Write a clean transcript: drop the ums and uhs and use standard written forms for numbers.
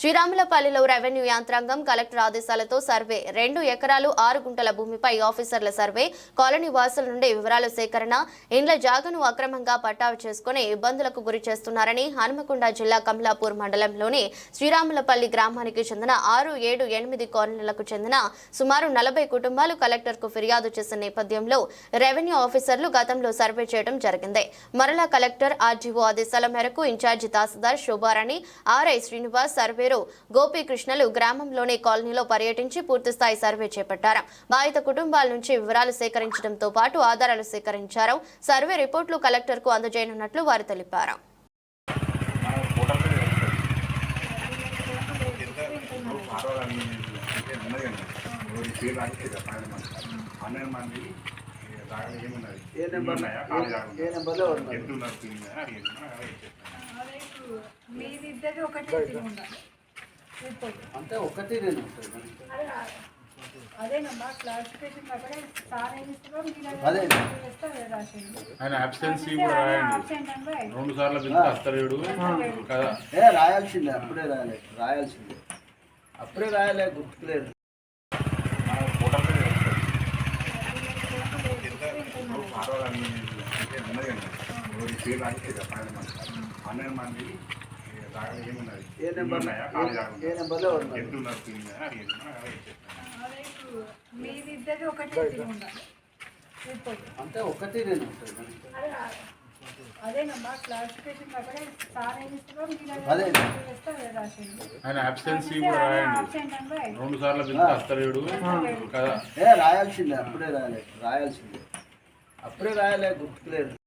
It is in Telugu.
శ్రీరాములపల్లిలో రెవెన్యూ యంత్రాంగం కలెక్టర్ ఆదేశాలతో సర్వే 2 ఎకరాలు 6 గుంటల భూమిపై ఆఫీసర్ల సర్వే, కాలనీ వాసుల నుండి వివరాల సేకరణ, ఇండ్ల జాగను అక్రమంగా పట్టావు చేసుకుని ఇబ్బందులకు గురి చేస్తున్నారని హనుమకొండ జిల్లా కమలాపూర్ మండలంలోని శ్రీరాములపల్లి గ్రామానికి చెందిన 6, 7, 8 కాలనీలకు చెందిన సుమారు 40 కుటుంబాలు కలెక్టర్కు ఫిర్యాదు చేసిన నేపథ్యంలో రెవెన్యూ ఆఫీసర్లు గతంలో సర్వే చేయడం జరిగింది. మరలా కలెక్టర్ ఆర్జీఓ ఆదేశాల మేరకు ఇన్ఛార్జి తహసీల్దార్ శోభారాణి, ఆర్ఐ శ్రీనివాస్, సర్వేరు గోపీకృష్ణలు గ్రామంలోని కాలనీలో పర్యటించి పూర్తిస్థాయి సర్వే చేపట్టారు. బాధిత కుటుంబాల నుంచి వివరాలు సేకరించడంతో పాటు ఆధారాలు సేకరించారు. సర్వే రిపోర్టులు కలెక్టర్కు అందజేయనున్నట్లు వారు తెలిపారు. అంటే ఒకటి నేను ఆయన అబ్సెన్సీ కూడా రాయండి. 2 సార్లు పిలిచి వస్తలేడు కదా. రాయాల్సిందే, అప్పుడే రాయాలి గుర్తులేదు. అంటే ఒకటి నేను ఆయన అబ్సెన్సీ కూడా రాయండి. 2 సార్లు పిలిచి వస్తలేడు కదా. రాయాల్సిందే, అప్పుడే రాయాలి గుర్తులేదు.